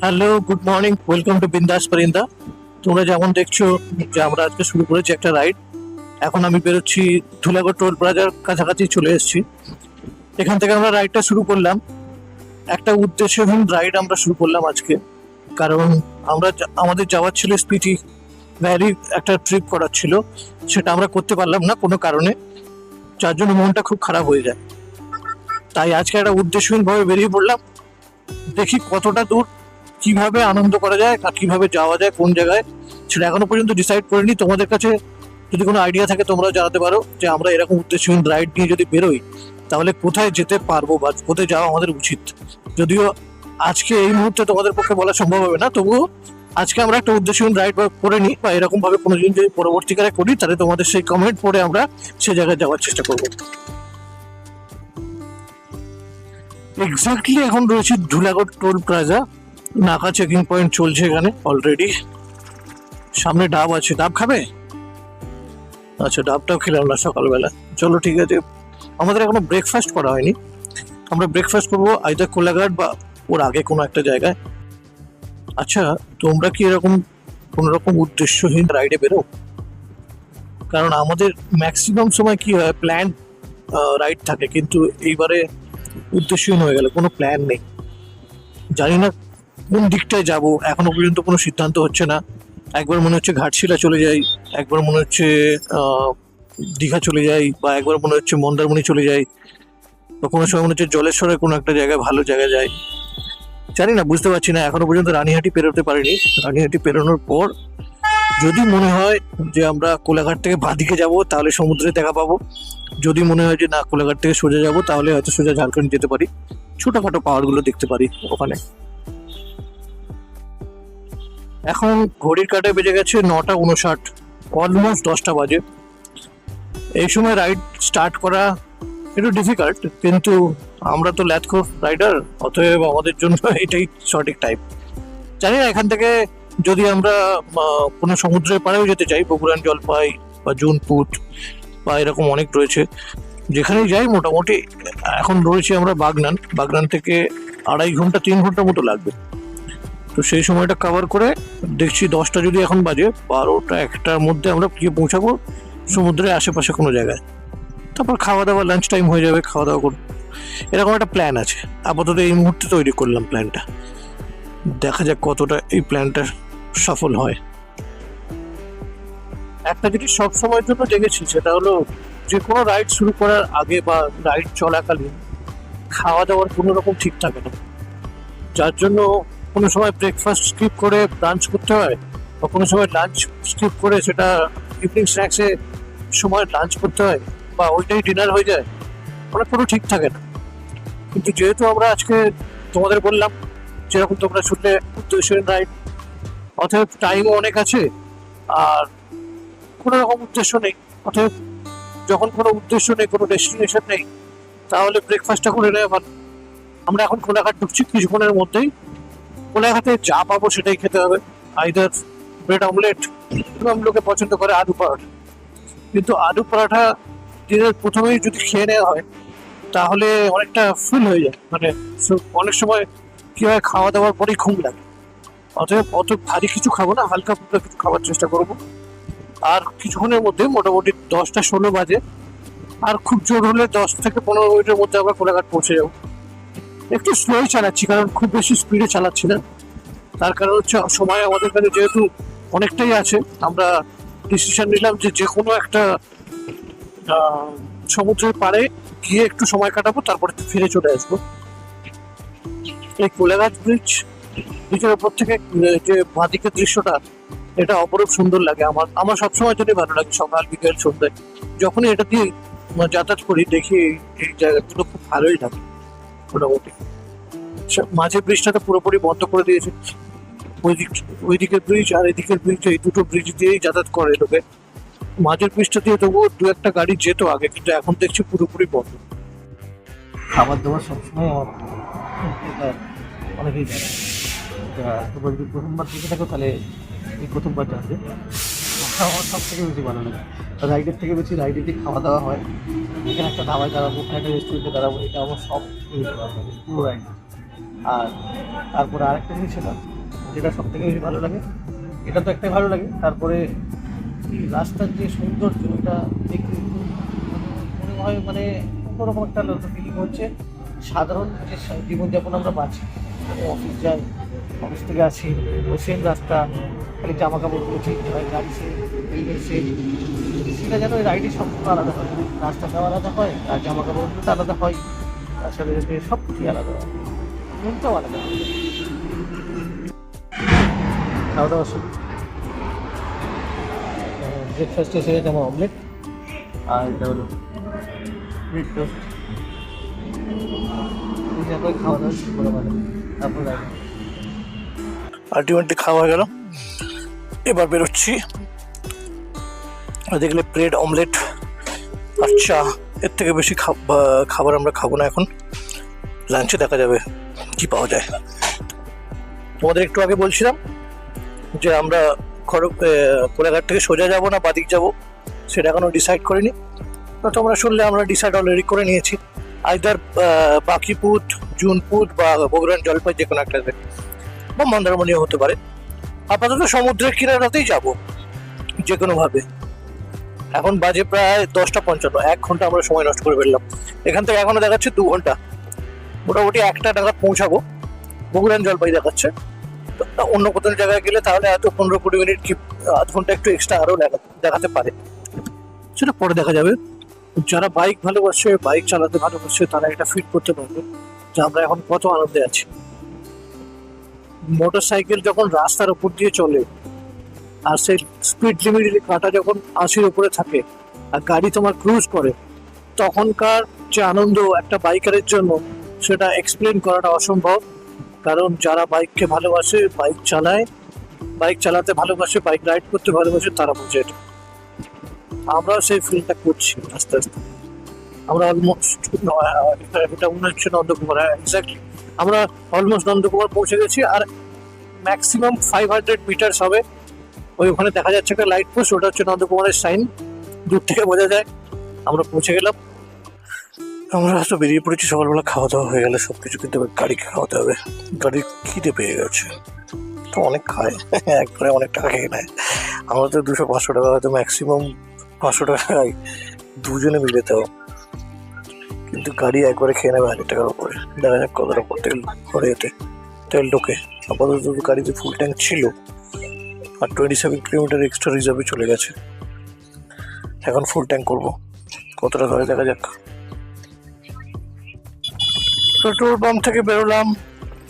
Hello, good morning, welcome to বিন্দাস পরিন্দা। তোমরা যেমন দেখছো যে আমরা আজকে শুরু করেছি একটা রাইড। এখন আমি বেরোচ্ছি, ধুলাগড় টোল প্লাজার কাছাকাছি চলে এসেছি। এখান থেকে আমরা রাইডটা শুরু করলাম। একটা উদ্দেশ্যহীন রাইড আমরা শুরু করলাম আজকে, কারণ আমাদের যাওয়ার ছিল স্পিটি ভ্যালি, একটা ট্রিপ করার ছিল, সেটা আমরা করতে পারলাম না কোনো কারণে, যার জন্য মনটা খুব খারাপ হয়ে যায়। তাই আজকে একটা উদ্দেশ্যহীনভাবে বেরিয়ে পড়লাম। দেখি কতটা দূর, কিভাবে আনন্দ করা যায় আর কিভাবে যাওয়া যায় কোন জায়গায়, সেটা এখনো পর্যন্ত ডিসাইড করিনি। তোমাদের কাছে যদি কোনো আইডিয়া থাকে তোমরা জানাতে পারো যে আমরা এরকম উদ্দেশ্যহীন রাইড নিয়ে যদি বেরোই তাহলে কোথায় যেতে পারবো বা কোথায় যাওয়া আমাদের উচিত। যদিও আজকে এই মুহূর্তে তোমাদের পক্ষে বলা সম্ভব হবে না, তবুও আজকে আমরা একটা উদ্দেশ্যহীন রাইড করে নিই, বা এরকম ভাবে কোনো দিন যদি পরবর্তীকালে করি তাহলে তোমাদের সেই কমেন্ট পড়ে আমরা সে জায়গায় যাওয়ার চেষ্টা করবো। এক্স্যাক্টলি এখন রয়েছে ধুলাগড় টোল প্লাজা। নাকা চেকিং পয়েন্ট চলছে এখানে অলরেডি। সামনে ডাব আছে, ডাব খাবে? আচ্ছা, ডাবটাও খেলাম না সকালবেলা। চলো ঠিক আছে, আমাদের এখনো ব্রেকফাস্ট করা হয়নি। আমরা ব্রেকফাস্ট করবো আইদার কোলাঘাট বা ওর আগে কোনো একটা জায়গায়। আচ্ছা, তোমরা কি এরকম কোনো রকম উদ্দেশ্যহীন রাইডে বেরো? কারণ আমাদের ম্যাক্সিমাম সময় কি হয়, প্ল্যান রাইড থাকে, কিন্তু এইবারে উদ্দেশ্যহীন হয়ে গেল, কোনো প্ল্যান নেই। জানি না কোন দিকটায় যাব, এখনো পর্যন্ত কোনো সিদ্ধান্ত হচ্ছে না। একবার মনে হচ্ছে ঘাটশিলা চলে যাই, একবার মনে হচ্ছে দীঘা চলে যাই, বা একবার মনে হচ্ছে মন্দারমণি চলে যাই, বা কোনো সময় মনে হচ্ছে জলেশ্বরের কোনো একটা জায়গায়, ভালো জায়গায় যাই। জানি না, বুঝতে পারছি না। এখনো পর্যন্ত রানীহাটি পেরোতে পারিনি। রানীহাটি পেরোনোর পর যদি মনে হয় যে আমরা কোলাঘাট থেকে বাঁদিকে যাব তাহলে সমুদ্রে দেখা পাবো। যদি মনে হয় যে না, কোলাঘাট থেকে সোজা যাব তাহলে হয়তো সোজা ঝাড়খণ্ড যেতে পারি, ছোটখাটো পাহাড়গুলো দেখতে পারি ওখানে। এখন ঘড়ির কাঁটায় বেজে গেছে 9:59, অলমোস্ট 10টা বাজে। এই সময় রাইড স্টার্ট করা একটু ডিফিকাল্ট, কিন্তু আমরা তো ল্যাথখোর রাইডার, অতএব আমাদের জন্য এটাই সঠিক টাইম। জানি না এখান থেকে যদি আমরা কোনো সমুদ্রের পাড়েও যেতে চাই, বগুড়ান জলপাই বা জুনপুট বা এরকম অনেক রয়েছে, যেখানেই যাই মোটামুটি। এখন রয়েছে আমরা বাগনান থেকে 2.5 ঘন্টা 3 ঘন্টা মতো লাগবে। তো সেই সময়টা কভার করে দেখছি 10টা যদি এখন বাজে, 12টা 1টার মধ্যে আমরা গিয়ে পৌঁছাবো সমুদ্রের আশেপাশে কোনো জায়গায়। তারপর খাওয়া দাওয়া, লাঞ্চ টাইম হয়ে যাবে, খাওয়া দাওয়া করবো। এরকম একটা প্ল্যান আছে। আপাতত এই মুহূর্তে তৈরি করলাম প্ল্যানটা, দেখা যাক কতটা এই প্ল্যানটা সফল হয়। একটা জিনিস সব সময়ের জন্য দেখেছি, সেটা হলো যে কোনো রাইড শুরু করার আগে বা রাইড চলাকালীন খাওয়া দাওয়ার কোনো রকম ঠিক থাকে না, যার জন্য কোনো সময় ব্রেকফাস্ট স্কিপ করে লাঞ্চ করতে হয়, বা কোনো সময় লাঞ্চ স্কিপ করে সেটা ইভিনিং স্ন্যাক্সে সময় লাঞ্চ করতে হয়, বা ওইটাই ডিনার হয়ে যায়, মানে কোনো ঠিক থাকে না। কিন্তু যেহেতু আমরা আজকে তোমাদের বললাম, যেরকম তোমরা শুনলে উদ্দেশ্যহীন রাইড, অতএব টাইমও অনেক আছে আর কোনো রকম উদ্দেশ্য নেই। অতএব যখন কোনো উদ্দেশ্য নেই, কোনো ডেস্টিনেশন নেই, তাহলে ব্রেকফাস্টটা করে নেওয়া ভালো। আমরা এখন কোলাঘাট ঢুকছি কিছুক্ষণের মধ্যেই। কোলাঘাটে যা পাবো সেটাই খেতে হবে, আইদার ব্রেড অমলেট, এবং লোকে পছন্দ করে আলু পরোটা। কিন্তু আলু পরোটা দিনের প্রথমেই যদি খেয়ে নেওয়া হয় তাহলে অনেকটা ফুল হয়ে যায়, মানে অনেক সময় কি হয়, খাওয়া দাওয়ার পরেই ঘুম লাগে। অতএব অত ভারী কিছু খাবো না, হালকা ফুলকা কিছু খাওয়ার চেষ্টা করবো। আর কিছুক্ষণের মধ্যে, মোটামুটি 10টা 16 বাজে, আর খুব জোর হলে 10 থেকে 15 মিনিটের মধ্যে আমরা কোলাঘাট পৌঁছে যাবো। একটু স্লোই চালাচ্ছি, কারণ খুব বেশি স্পিডে চালাচ্ছি না। তার কারণ হচ্ছে সময় আমাদের কাছে যেহেতু অনেকটাই আছে, আমরা ডিসিশন নিলাম যে যে কোনো একটা সমুদ্রের পাড়ে গিয়ে একটু সময় কাটাবো, তারপরে ফিরে চলে আসবো। এই কোলাঘাট ব্রিজের ওপর থেকে যে বাঁদিকের দৃশ্যটা, এটা অপরূপ সুন্দর লাগে। আমার সবসময় জন্য ভালো লাগে, সকাল বিকেল সন্ধ্যায় যখনই এটা দিয়ে যাতায়াত করি দেখি এই জায়গাগুলো খুব ভালোই লাগে মোটামুটি। মাঝের ব্রিজটা পুরোপুরি বন্ধ করে দিয়েছে, ওইদিকের ব্রিজ আর এদিকের ব্রিজ, এই দুটো ব্রিজ দিয়েই যাতায়াত করে লোকে। মাঝের ব্রিজটা দিয়ে তবুও 2-1টা গাড়ি যেত আগে, কিন্তু এখন দেখছি পুরোপুরি বন্ধ। খাবার দাবার সবসময় আমার অনেকেই জানে, তোমরা যদি প্রথমবার দেখে থাকো তাহলে এই প্রথমবার জানবে। আমার সব থেকে বেশি ভালো লাগে রাইডের থেকে বেশি রাইডে খাওয়া দাওয়া হয়। এখানে একটা ধাবায় দাঁড়াবো, একটা রেস্টুরেন্টে দাঁড়াবো, এটা আমার সব থেকে বেশি ভালো লাগে পুরো রাইড। আর তারপরে আরেকটা জিনিস ছিল, যেটা সব থেকে বেশি ভালো লাগে। এটা তো একটাই ভালো লাগে, তারপরে এই রাস্তার যে সৌন্দর্য, এটা দেখতে মনে হয় মানে অন্যরকম একটা ফিলিং হচ্ছে। সাধারণ যে জীবনযাপন আমরা বাঁচি, মানে অফিস যাই, অফিস থেকে আসি, ওই সেম রাস্তা, খালি জামা কাপড়গুলো চেঞ্জ হয়, গাড়ি সে হেলমেট সে, সেটা যেন ওই রাইডে সম্পূর্ণ আলাদা হয়। রাস্তাটাও আলাদা হয় আর জামা কাপড়গুলো তো আলাদা হয়, তার সাথে সব কিছুই আলাদা হয়, মনটাও আলাদা হয়। খাওয়া দাওয়া শুরু। ব্রেকফাস্টে এসে গেছে আমার অমলেট, আর এটা হলো ব্রেড টোস্ট। খাওয়া দাওয়া শুরু করে মানে তারপর আলটিমেটলি খাওয়া হয়ে গেল। এবার বেরোচ্ছি, দেখলে ব্রেড অমলেট আর চা, এর থেকে বেশি খাবার আমরা খাবো না এখন। লাঞ্চে দেখা যাবে কি পাওয়া যায়। তোমাদের একটু আগে বলছিলাম যে আমরা কোলাঘাট থেকে সোজা যাবো না বাদিক যাবো, সেটা এখনো ডিসাইড করিনি। তো তোমরা শুনলে আমরা ডিসাইড অলরেডি করে নিয়েছি, আইদার বাকিপুর, জুনপুর বা বগুড়ার জলপাই, যে কোনো একটা বা মন্দারমণিও হতে পারে। আপাতত সমুদ্রের কিনারাতেই যাব যে কোনোভাবে। এখন বাজে প্রায় 10:55, 1 ঘন্টা আমরা সময় নষ্ট করে ফেললাম। এখান থেকে এখনো দেখাচ্ছে 2 ঘন্টা, মোটামুটি 1টা নাগাদ পৌঁছাবো। বগুড়ান জলপাই দেখাচ্ছে, অন্য কোথাও জায়গায় গেলে তাহলে হয়তো 15-20 মিনিট কি আধ ঘন্টা একটু এক্সট্রা আরও দেখাতে পারে, সেটা পরে দেখা যাবে। যারা বাইক ভালোবাসে, বাইক চালাতে ভালোবাসে, তারা এটা ফিল করতে পারবে যে আমরা এখন কত আনন্দে আছি। মোটর সাইকেল যখন রাস্তার উপর দিয়ে চলে আর সেই স্পিড লিমিটের কাঁটা যখন 80-র উপরে থাকে আর গাড়ি তোমার ক্রুজ করে, তখনকার যে আনন্দ একটা বাইকারের জন্য, সেটা এক্সপ্লেন করাটা অসম্ভব। কারণ যারা বাইককে ভালোবাসে, বাইক চালায়, বাইক চালাতে ভালোবাসে, বাইক রাইড করতে ভালোবাসে, তারা বোঝে এটা। আমরা সেই ফিলটা করছি আস্তে আস্তে। আমরা অলমোস্ট, এটা মনে হচ্ছে নন্দকুমার, এক্স্যাক্টলি আমরা অলমোস্ট নন্দকুমার পৌঁছে গেছি। আর ম্যাক্সিমাম 500 মিটার্স হবে, ওখানে দেখা যাচ্ছে একটা লাইট পোস্ট, ওটা হচ্ছে নন্দকুমারের সাইন, দূর থেকে বোঝা যায়। আমরা পৌঁছে গেলাম। আমরা তো বেরিয়ে পড়েছি, সকালবেলা খাওয়া দাওয়া হয়ে গেলে সব কিছু, কিন্তু গাড়িকে খাওয়াতে হবে। গাড়ির খিদে পেয়ে গেছে, তো অনেক খায়, একবারে অনেক টাকা খেয়ে নেয়। আমরা তো 200-500 টাকা, হয়তো ম্যাক্সিমাম 500 টাকা খাই দুজনে মিলে, তাও কিন্তু গাড়ি একবারে খেয়ে নেবে 1000 টাকার উপরে। দেখা যাক কতটা তেল ভরে, এতে তেল ঢোকে। আপাতত গাড়িতে ফুল ট্যাঙ্ক ছিল, আর 27 কিলোমিটার এক্সট্রা রিজার্ভে চলে গেছে। এখন ফুল ট্যাঙ্ক করবো, কতটা ধরে দেখা যাক। পেট্রোল পাম্প থেকে বেরোলাম,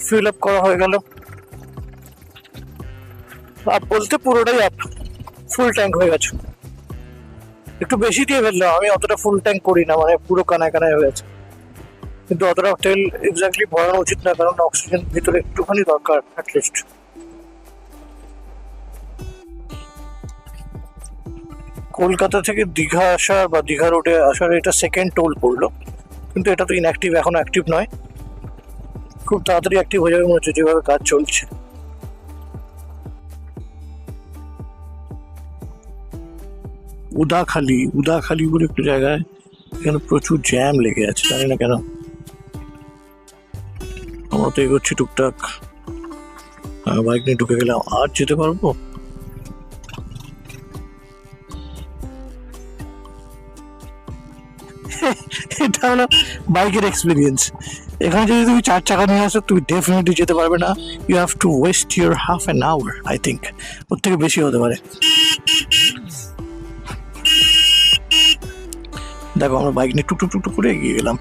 ফিল আপ করা হয়ে গেল। আপ বলতে পুরোটাই আপ, ফুল ট্যাঙ্ক হয়ে গেছে। একটু বেশি দিয়ে ফেললাম, আমি অতটা ফুল ট্যাঙ্ক করি না, মানে পুরো কানায় কানায় হয়ে গেছে। কিন্তু অতটা তেল এক্স্যাক্টলি ভরানো উচিত না, কারণ অক্সিজেন ভিতরে একটুখানি দরকার অ্যাটলিস্ট। কলকাতা থেকে দীঘা আসার বা দীঘা রোডে আসার এটা সেকেন্ড টোল পড়লো, কিন্তু এটা তো ইনঅ্যাক্টিভ, এখনো অ্যাক্টিভ নয়। খুব তাড়াতাড়ি অ্যাক্টিভ হয়ে যাবে মনে হচ্ছে, যেভাবে কাজ চলছে। উদাখালি বলে একটু জায়গায়, এখানে প্রচুর জ্যাম লেগে আছে, জানি না কেন। আমরা তো এগোচ্ছি টুকটাক, বাইক নিয়ে ঢুকে গেলাম, আর যেতে পারবো? এটা হলো বাইকের এক্সপিরিয়েন্স। এখানে যদি তুমি 4 চাকা নিয়ে আসো, তুমি ডেফিনেটলি যেতে পারবে না। You have to waste your half an hour, I think ওর থেকে বেশি হতে পারে। দেখো, আমরা বাইক নিয়ে টুকটুক টুকটুক করে এগিয়ে গেলাম।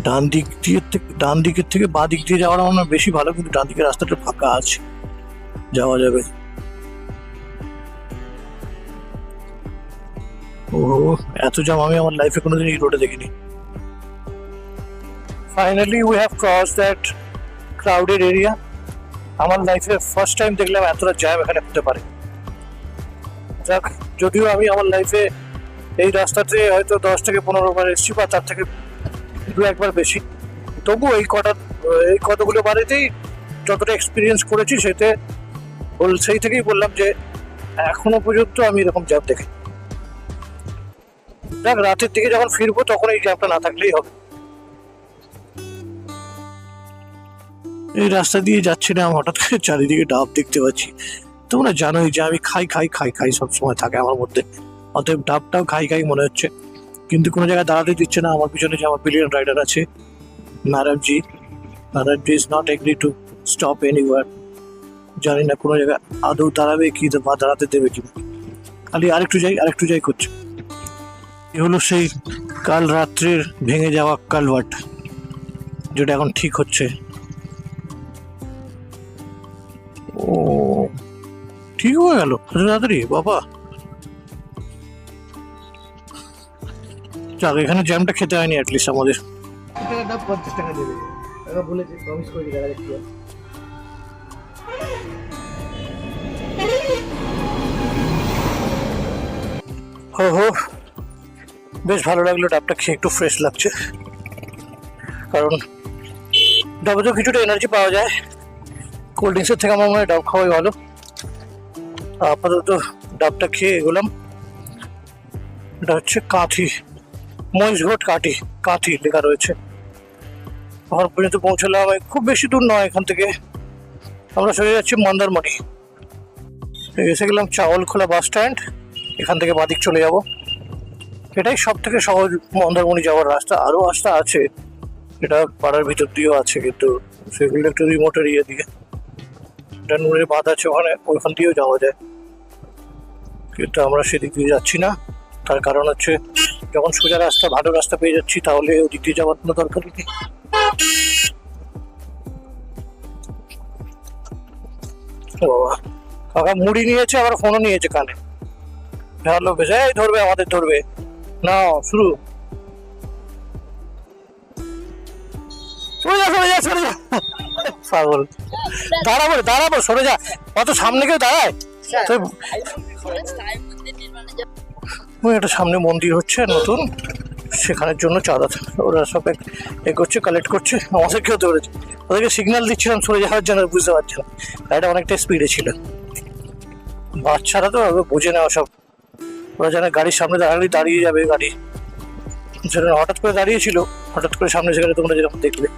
ডান দিকের থেকে বাঁ দিক দিয়ে যাওয়াটা আমার বেশি ভালো, কিন্তু ডান দিকের রাস্তাটা ফাঁকা আছে, যাওয়া যাবে। ও, এত জ্যাম আমি আমার লাইফে কোনোদিন এই রোডে দেখিনি। Finally we have cross that crowded area. আমার লাইফে ফার্স্ট টাইম দেখলাম এতটা জ্যাম এখানে হতে পারে। যাক, যদিও আমি আমার লাইফে এই রাস্তাতে হয়তো 10 থেকে 15 বার এসেছি, বা তার থেকে 2-1 বার বেশি, তবু এই কতগুলো বারেতেই যতটা এক্সপিরিয়েন্স করেছি, সেই থেকেই বললাম যে এখনো পর্যন্ত আমি এরকম জ্যাম দেখি। দেখ, রাতের দিকে যখন ফিরবো তখন এই জ্যামটা না থাকলেই হবে। এই রাস্তা দিয়ে যাচ্ছিলাম, হঠাৎ করে চারিদিকে ডাব দেখতে পাচ্ছি। তোমরা জানোই যে আমি খাই খাই খাই খাই সবসময় থাকে আমার মধ্যে, অতএব ডাবটাও খাই খাই মনে হচ্ছে। কিন্তু কোনো জায়গায় দাঁড়াতে দিচ্ছে না। আমার পিছনে যে আমার বিলিয়ন রাইডার আছে Narayanji, Narayanji is not agree to stop anywhere. জানি না কোনো জায়গায় আদৌ দাঁড়াবে কি বা দাঁড়াতে দেবে কি, খালি আরেকটু যাই করছে। এ হলো সেই কাল রাত্রির ভেঙে যাওয়া কালভার্ট, যেটা এখন ঠিক হচ্ছে। ও ঠিক হয়ে গেল তাড়াতাড়ি বাবা। যাক, এখানে জ্যামটা খেতে হয়নি অ্যাটলিস্ট আমাদের। 50 টাকা দেবে, বলেছি প্রমিস করে দিই, দেখি হো হো, বেশ ভালো লাগলো, ডাবটা খেয়ে একটু ফ্রেশ লাগছে। কারণ ডাবে তো কিছুটা এনার্জি পাওয়া যায়, কোল্ড ড্রিঙ্কসের থেকে আমার মনে হয় ডাব খাওয়াই ভালো। আপাতত ডাবটা খেয়ে এগোলাম। এটা হচ্ছে কাঁথি, মহিষঘাট কাঁথি লেখা রয়েছে। ওখান পর্যন্ত পৌঁছলাম, খুব বেশি দূর নয় এখান থেকে। আমরা চলে যাচ্ছি মন্দারমণি। এসে গেলাম চাওলখোলা বাস স্ট্যান্ড, এখান থেকে বাদিক চলে যাব। এটাই সব থেকে সহজ মন্দারমণি যাওয়ার রাস্তা। আরও রাস্তা আছে, এটা পাড়ার ভিতর দিয়েও আছে, কিন্তু সেগুলো একটু রিমোট এরিয়া দিয়ে। এটা নুনের বাঁধ আছে ওইখান দিয়েও যাওয়া যায়, কিন্তু আমরা সেদিক দিয়ে যাচ্ছি না। তার কারণ হচ্ছে, যখন সোজা রাস্তা ভালো রাস্তা পেয়ে যাচ্ছি, তাহলে ওদিক দিয়ে যাওয়ার কোনো দরকার নেই। বাবা, কাকা মুড়ি নিয়েছে, আবার ফোনও নিয়েছে কানে। ভালো বেশ, এই ধরবে, আমাদের ধরবে না। শুরু, পাগল। দাঁড়াবো, সরে যা, অত সামনে কেউ দাঁড়ায়। একটা সামনে মন্দির হচ্ছে নতুন, সেখানের জন্য চাঁদা ওরা সব করছে, কালেক্ট করছে। আমাদেরকেও ধরেছে, ওদেরকে সিগন্যাল দিচ্ছিলাম সরে যাওয়ার জন্য, বুঝতে পারছিলাম গাড়িটা অনেকটা স্পিডে ছিল। বাচ্চারা তো বোঝে না সব, ওরা জানে গাড়ির সামনে দাঁড়িয়ে যাবে গাড়ি। সেটা হঠাৎ করে দাঁড়িয়েছিল, হঠাৎ করে সামনে সেখানে তোমরা যেরকম দেখলে।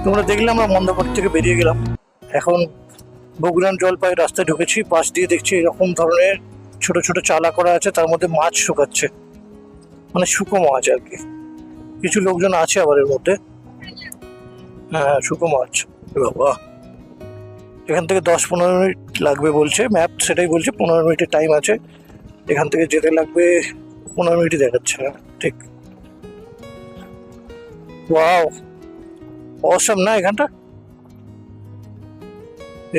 তোমরা দেখলে আমরা মন্দারমণি থেকে বেরিয়ে গেলাম। এখন বগুড়ান জলপাই রাস্তায় ঢুকেছি। পাশ দিয়ে দেখছি এরকম ধরনের ছোট ছোট চালা করা আছে, তার মধ্যে মাছ শুকাচ্ছে, মানে শুকো মাছ আর কি। কিছু লোকজন আছে আবার এর মধ্যে। হ্যাঁ, শুকো মাছ। বাবা, এখান থেকে 10-15 মিনিট লাগবে বলছে ম্যাপ, সেটাই বলছে 15 মিনিটের টাইম আছে। এখান থেকে যেতে লাগবে 15 মিনিটই দেখাচ্ছে। ঠিক, ওয়াও, অসম না এখানটা।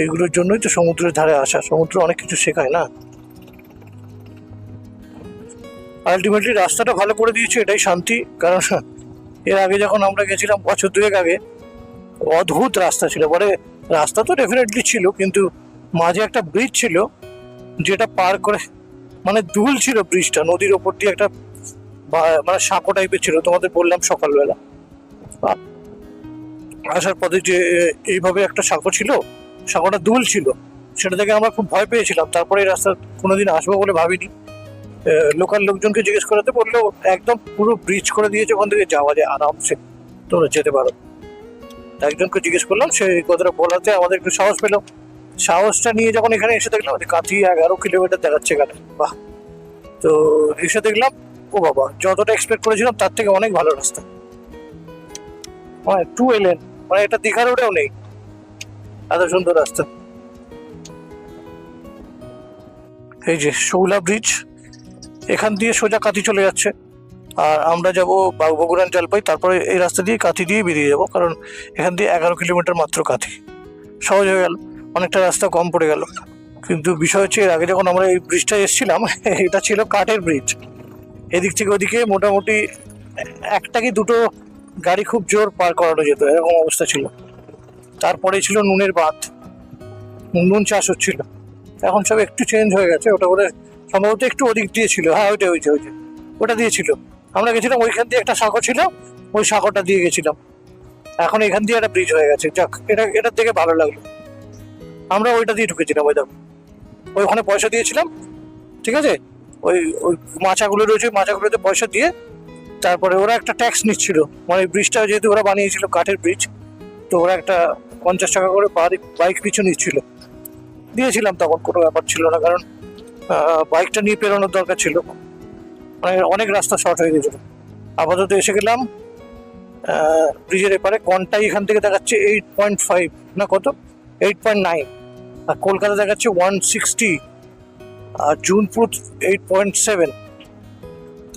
এইগুলোর জন্যই তো সমুদ্রের ধারে আসা, সমুদ্র অনেক কিছু শেখায় না। আলটিমেটলি রাস্তাটা ভালো করে দিয়েছে, এটাই শান্তি। কারণ এর আগে যখন আমরা গেছিলাম বছর 2 আগে, অদ্ভুত রাস্তা ছিল। পরে রাস্তা তো ডেফিনেটলি ছিল, কিন্তু মাঝে একটা ব্রিজ ছিল, যেটা পার করে মানে দুল ছিল ব্রিজটা, নদীর ওপর দিয়ে একটা মানে সাঁকো টাইপের ছিল। তোমাদের বললাম সকালবেলা আসার পথে যে এইভাবে একটা সাঁকো ছিল, সাঁকোটা দুল ছিল, সেটা থেকে আমরা খুব ভয় পেয়েছিলাম। তারপরে এই রাস্তা কোনোদিন আসবো বলে ভাবিনি। লোকাল লোকজনকে জিজ্ঞেস করাতে বললো একদম পুরো ব্রিজ করে দিয়েছে, ওখান থেকে যাওয়া যায় আরামসে, তোমরা যেতে পারো। একজনকে জিজ্ঞেস করলাম, সেই কথাটা বলাতে আমাদের একটু সাহস পেলাম। সাহসটা নিয়ে যখন এখানে এসে দেখলাম কাঁথি 11 কিলোমিটার দেখাচ্ছে এখানে, বাহ। তো এসে দেখলাম ও বাবা, যতটা এক্সপেক্ট করেছিলাম তার থেকে অনেক ভালো রাস্তা, মানে 2 লেন, মানে এটা দীঘা রোডেও নেই এত সুন্দর রাস্তা। এই যে শৌলা ব্রিজ, এখান দিয়ে সোজা কাঁথি চলে যাচ্ছে, আর আমরা যাব বগুড়ান জলপাই, তারপরে এই রাস্তা দিয়ে কাঁথি দিয়ে বেরিয়ে যাব, কারণ এখান দিয়ে 11 কিলোমিটার মাত্র কাঁথি, সহজ হয়ে গেল, অনেকটা রাস্তা কম পড়ে গেল। কিন্তু বিষয় হচ্ছে এর আগে যখন আমরা এই ব্রিজটা এসেছিলাম এটা ছিল কাঠের ব্রিজ, এদিক থেকে ওদিকে মোটামুটি একটা কি দুটো গাড়ি খুব জোর পার করানো যেত, এরকম অবস্থা ছিল। তারপরে ছিল নুনের বাঁধ, নুন চাষ হচ্ছিল, এখন সব একটু চেঞ্জ হয়ে গেছে, ওটা বলে সম্ভবত একটু ওদিক দিয়ে ছিল, হ্যাঁ ওইটা ওটা দিয়েছিল। আমরা গেছিলাম ওইখান দিয়ে একটা সাঁকো ছিল, ওই সাঁকোটা দিয়ে গেছিলাম, এখন এখান দিয়ে একটা ব্রিজ হয়ে গেছে, যাক এটার দেখে ভালো লাগলো। আমরা ওইটা দিয়ে ঢুকেছিলাম, ওই দেখো ওইখানে পয়সা দিয়েছিলাম, ঠিক আছে, ওই ওই মাচাগুলো রয়েছে, মাচাগুলোতে পয়সা দিয়ে তারপরে ওরা একটা ট্যাক্স নিচ্ছিল, মানে ব্রিজটা যেহেতু ওরা বানিয়েছিল কাঠের ব্রিজ, তো ওরা একটা 50 টাকা করে বাইক পিছু নিচ্ছিল, দিয়েছিলাম, তখন কোনো ব্যাপার ছিল না, কারণ বাইকটা নিয়ে পেরোনোর দরকার ছিল, মানে অনেক রাস্তা শর্ট হয়ে গেছিল। আপাতত এসে গেলাম ব্রিজের এপারে, কনটাই এখান থেকে দেখাচ্ছে 8.5 না কত, 8.9, আর কলকাতা দেখাচ্ছে 160, আর জুনপুর 8.7।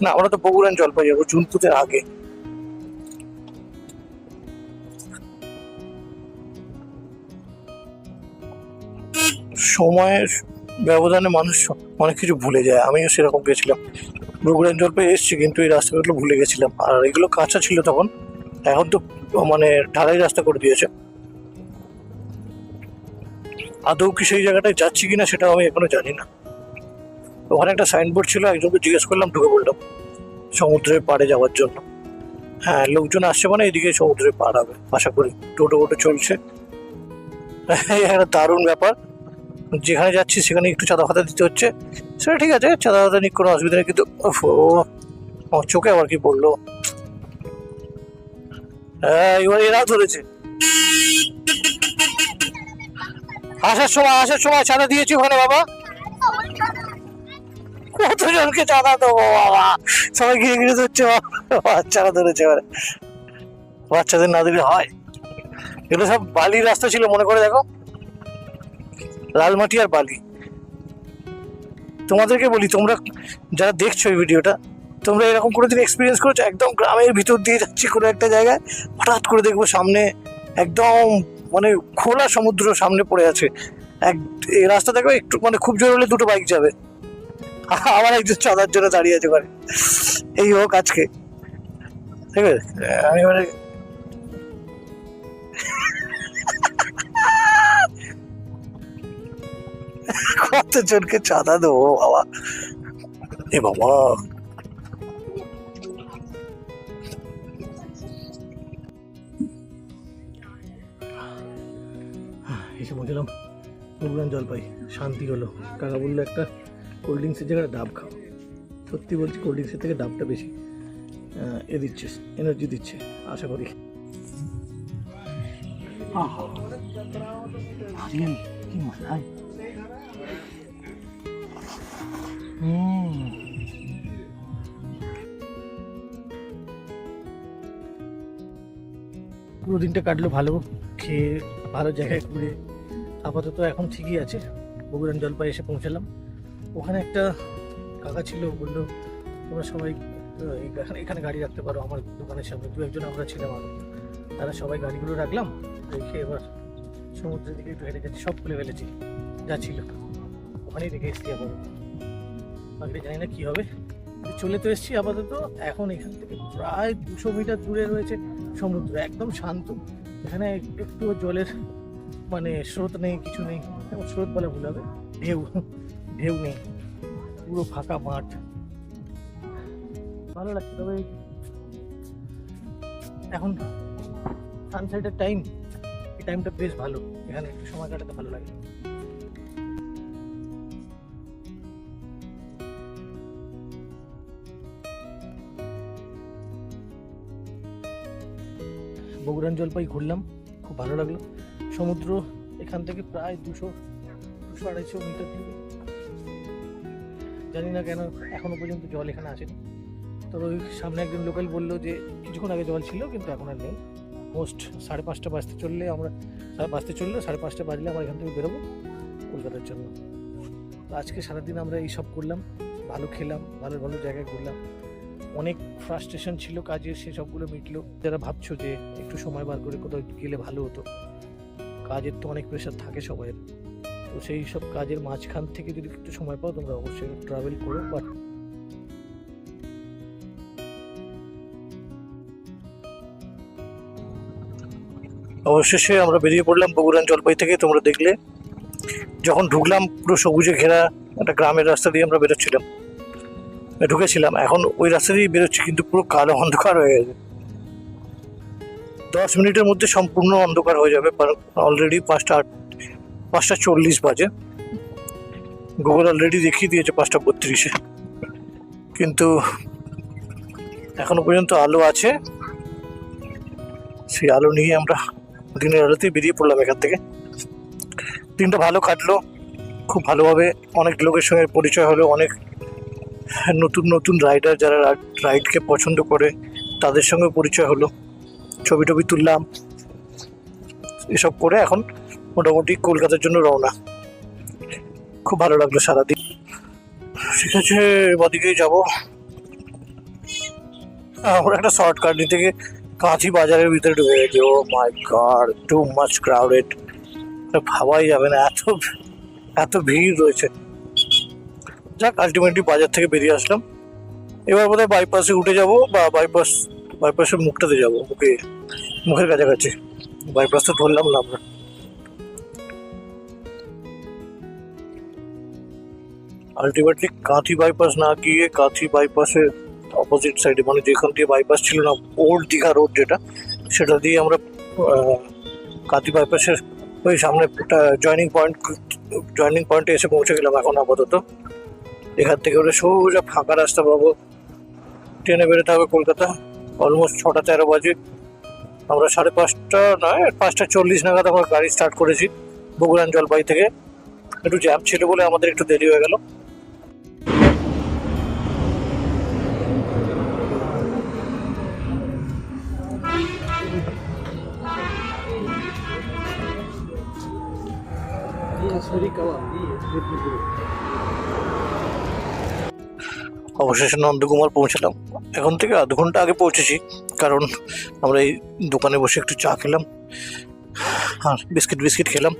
না, আমরা তো বগুড়ান জলপাই যাবো, জুনপুরের আগে। সময়ের ব্যবধানে মানুষ অনেক কিছু ভুলে যায়, আমিও সেরকম গেছিলাম, বগুড়ান জলপাই এসেছি কিন্তু এই রাস্তাগুলো ভুলে গেছিলাম, আর এগুলো কাঁচা ছিল তখন, এখন তো মানে ঢালাই রাস্তা করে দিয়েছে। আদৌ কি সেই জায়গাটায় যাচ্ছি কিনা সেটাও আমি এখনো জানি না। ওখানে একটা সাইনবোর্ড ছিল, একজনকে জিজ্ঞেস করলাম, ঢুকে পড়লাম সমুদ্রের পাড়ে যাওয়ার জন্য। হ্যাঁ, লোকজন আসছে মানে এদিকে সমুদ্রের পার হবে আশা করি, টোটো চলছে। এই একটা দারুণ ব্যাপার, যেখানে যাচ্ছি সেখানে একটু চাঁদা ফাতা দিতে হচ্ছে, সেটা ঠিক আছে, চাঁদা ফাতা নিয়ে কোনো অসুবিধা নেই, কিন্তু আমার চোখে আবার কি পড়লো, হ্যাঁ এবার এরাও ধরেছে। আসার সময় চাঁদা দিয়েছি ওখানে, বাবা কতজনকে চাঁদা দেবো বাবা, সবাই ঘিরে ঘিরে ধরছে, বাচ্চারা ধরেছে, এবারে বাচ্চাদের না দিলে হয়। এগুলো সব বালির রাস্তা ছিল, মনে করে দেখো, লাল মাটি আর বালি। তোমাদেরকে বলি, তোমরা যারা দেখছো এই ভিডিওটা, তোমরা এরকম কোনোদিন এক্সপিরিয়েন্স করেছো? একদম গ্রামের ভিতর দিয়ে যাচ্ছি কোনো একটা জায়গায়, হঠাৎ করে দেখবো সামনে একদম মানে খোলা সমুদ্র সামনে পড়ে আছে, এই রাস্তা দেখো একটু মানে খুব জোর হলে দুটো বাইক যাবে, আমার একজন চাঁদার জন্য দাঁড়িয়ে আছে পারে, এই হোক আজকে, ঠিক আছে। আমি এবারে কতজনকে চাঁদা দেবো বাবা, এ বাবা। এসে পৌঁছলাম বগুড়ান জলপাই, শান্তি হলো। কাকা বললো একটা কোল্ড ড্রিঙ্কসের জায়গায় ডাব খাও, সত্যি বলছি কোল্ড ড্রিঙ্কসের থেকে ডাবটা বেশি দিচ্ছে, এনার্জি দিচ্ছে আশা করি। কি মজা, পুরো দিনটা কাটলো ভালো, খেয়ে ভালো জায়গায় ঘুরে। আপাতত এখন ঠিকই আছে, বগুড়ান জলপাই এসে পৌঁছালাম। ওখানে একটা কাকা ছিল, বললো তোমরা সবাই এখানে গাড়ি রাখতে পারো, আমার দোকানের সামনে। দু একজন আমরা ছিলাম আরো, তারা সবাই গাড়িগুলো রাখলাম, রেখে এবার সমুদ্রের দিকে একটু হেঁটে যাচ্ছি, সব খুলে ফেলেছি যা ছিল, ওখানেই রেখে এসছি। আবার বাকিটা জানি না কি হবে, চলে তো এসছি আপাতত। এখন এখান থেকে প্রায় 200 মিটার দূরে রয়েছে সমুদ্র, একদম শান্ত, এখানে একটু জলের মানে স্রোত নেই, কিছু নেই, স্রোত বলে ভুল হবে, ঢেউ নেই, পুরো ফাঁকা মাঠ, ভালো লাগছে। তবে এখন সানসেটের টাইম, এই টাইমটা বেশ ভালো, এখানে একটু সময় কাটাতে ভালো লাগে। বগুড়ান জলপাই ঘুরলাম, খুব ভালো লাগলো। সমুদ্র এখান থেকে প্রায় 200 200-250 মিটার দূরে। জানি না কেন এখনো পর্যন্ত জল এখানে আসেনি। তো ওই সামনে একজন লোকাল বললো যে কিছুক্ষণ আগে জল ছিল কিন্তু এখন আর নেই। মোস্ট 5:30 বাজতে চললে 5:30 বাজলে আমরা এখান থেকে বেরোবো কলকাতার জন্য। তো আজকে সারাদিন আমরা এইসব করলাম, ভালো খেলাম, ভালো ভালো জায়গায় ঘুরলাম। অনেক ফ্রাস্ট্রেশন ছিল কাজের, সেসবগুলো মিটলো। যারা ভাবছো যে একটু সময় বার করে কোথাও গেলে ভালো হতো, কাজের তো অনেক প্রেশার থাকে সবাইয়ের, তো সেই সব কাজের মাঝখান থেকে যদি একটু সময় পাও তোমরা অবশ্যই ট্রাভেল করো। বাট অবশেষে আমরা বেরিয়ে পড়লাম বগুড়ান জলপাই থেকে। তোমরা দেখলে যখন ঢুকলাম পুরো সবুজে ঘেরা একটা গ্রামের রাস্তা দিয়ে আমরা ঢুকেছিলাম। এখন ওই রাস্তা দিয়ে বেরোচ্ছি কিন্তু পুরো কালো অন্ধকার হয়ে গেছে। 10 মিনিটের মধ্যে সম্পূর্ণ অন্ধকার হয়ে যাবে। অলরেডি 5:40 বাজে। গুগল অলরেডি দেখিয়ে দিয়েছে 5:32, কিন্তু এখনো পর্যন্ত আলো আছে। সেই আলো নিয়ে আমরা দিনের আলোতেই বেরিয়ে পড়লাম এখান থেকে। দিনটা ভালো কাটলো, খুব ভালোভাবে অনেক লোকের সঙ্গে পরিচয় হলো, অনেক নতুন নতুন রাইডার যারা রাইডকে পছন্দ করে তাদের সঙ্গে পরিচয় হলো, ছবি টবি তুললাম। এসব করে এখন মোটামুটি কলকাতার জন্য রওনা। খুব ভালো লাগলো সারাদিন। ঠিক আছে, ওদিকেই যাবো। আমরা একটা শর্টকাট নিতে গিয়ে কাঁচি বাজারের ভিতরে ঢুকে গেছি। ও মাই গড, টু মাচ ক্রাউডেড, ভাবাই যাবে না, এত ভিড় রয়েছে। যাক, আলটিমেটলি বাজার থেকে বেরিয়ে আসলাম। এবার বোধহয় বাইপাসে উঠে যাব, বা বাইপাসের মুখটাতে যাবো, মুখের কাছাকাছি। বাইপাস তো ধরলাম না আমরা। আলটিমেটলি কাঁথি বাইপাস না গিয়ে কাঁথি বাইপাসের অপোজিট সাইডে, মানে যেখান দিয়ে বাইপাস ছিল না, ওল্ড দীঘা রোড যেটা, সেটা দিয়ে আমরা কাঁথি বাইপাসের ওই সামনে একটা জয়নিং পয়েন্টে এসে পৌঁছে গেলাম। এখন আপাতত এখান থেকে ওরা সোজা ফাঁকা রাস্তা পাবো, ট্রেনে বেরোতে হবে কলকাতা। অলমোস্ট 6:13 বাজে। আমরা 5:40 নাগাদ আমার গাড়ি স্টার্ট করেছি বগুড়ান জলপাই থেকে। একটু জ্যাম ছিল বলে আমাদের একটু দেরি হয়ে গেল। অবশেষে নন্দকুমার পৌঁছলাম। এখন থেকে আধ ঘন্টা আগে পৌঁছেছি, কারণ আমরা এই দোকানে বসে একটু চা খেলাম আর বিস্কিট খেলাম।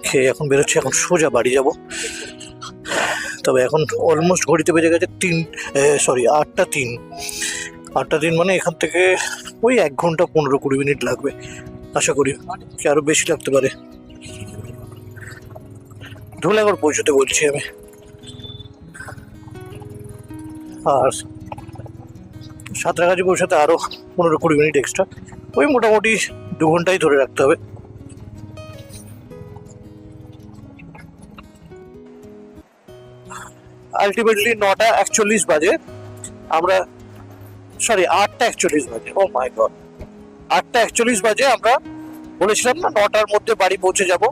খেয়ে এখন বেরোচ্ছি, এখন সোজা বাড়ি যাব। তবে এখন অলমোস্ট ঘড়িতে বেজে গেছে 8:03। 8:03 মানে এখান থেকে ওই 1 ঘন্টা 15-20 মিনিট লাগবে আশা করি, কি আরো বেশি লাগতে পারে। ধুলাগড় পৌঁছতে বলছি আমি। আর সাঁতরাগাছি পৌঁছাতে আরো 15-20 মিনিট এক্সট্রা, ওই মোটামুটি 2 ঘন্টাই ধরে রাখতে হবে। আলটিমেটলি 9:41 বাজে। আমরা 8:41 বাজে। ও মাই গড, 8:41 বাজে। আমরা বলেছিলাম না 9টার মধ্যে বাড়ি পৌঁছে যাব।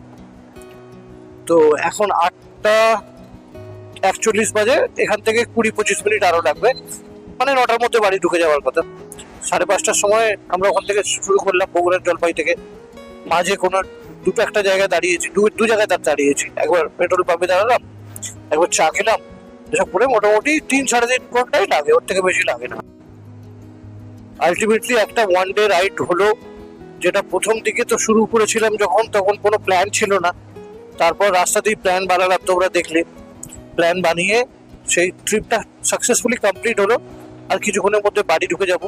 তো এখন 8:41 বাজে। এখান থেকে 20-25 মিনিট আরো লাগবে, মানে 9টার মধ্যে বাড়ি ঢুকে যাওয়ার কথা। 5:30টার সময় আমরা ওখান থেকে শুরু করলাম বগুড়ার জলপাই থেকে। মাঝে কোনো দুটো একটা জায়গায় দাঁড়িয়েছি, দু জায়গায় দাঁড়িয়েছি। একবার পেট্রোল পাম্পে দাঁড়ালাম, একবার চা খেলাম। এসব করে মোটামুটি 3-3.5 ঘন্টাই লাগে, ওর থেকে বেশি লাগে না। আলটিমেটলি একটা 1 ডে রাইড হলো, যেটা প্রথম দিকে তো শুরু করেছিলাম তখন কোনো প্ল্যান ছিল না। তারপর রাস্তাতেই প্ল্যান বানালাম, তোমরা দেখলে। প্ল্যান বানিয়ে সেই ট্রিপটা সাকসেসফুলি কমপ্লিট হলো। আর কিছুক্ষণের মধ্যে বাড়ি ঢুকে যাব।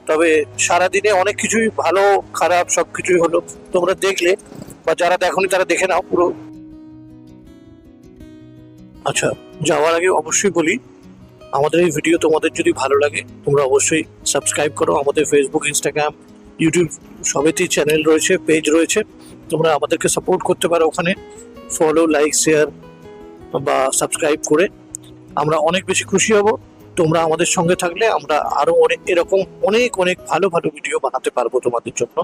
তবে সারাদিনে অনেক কিছুই ভালো খারাপ সব কিছুই হলো, তোমরা দেখলে, বা যারা দেখোনি তারা দেখে নাও পুরো। আচ্ছা, যাওয়ার আগে অবশ্যই বলি, আমাদের এই ভিডিও তোমাদের যদি ভালো লাগে তোমরা অবশ্যই সাবস্ক্রাইব করো। আমাদের ফেসবুক, ইনস্টাগ্রাম, ইউটিউব সবেতেই চ্যানেল রয়েছে, পেজ রয়েছে। তোমরা আমাদেরকে সাপোর্ট করতে পারো ওখানে, ফলো, লাইক, শেয়ার বা সাবস্ক্রাইব করে। আমরা অনেক বেশি খুশি হব তোমরা আমাদের সঙ্গে থাকলে। আমরা আরো অনেক এরকম অনেক ভালো ভিডিও বানাতে পারবো তোমাদের জন্য।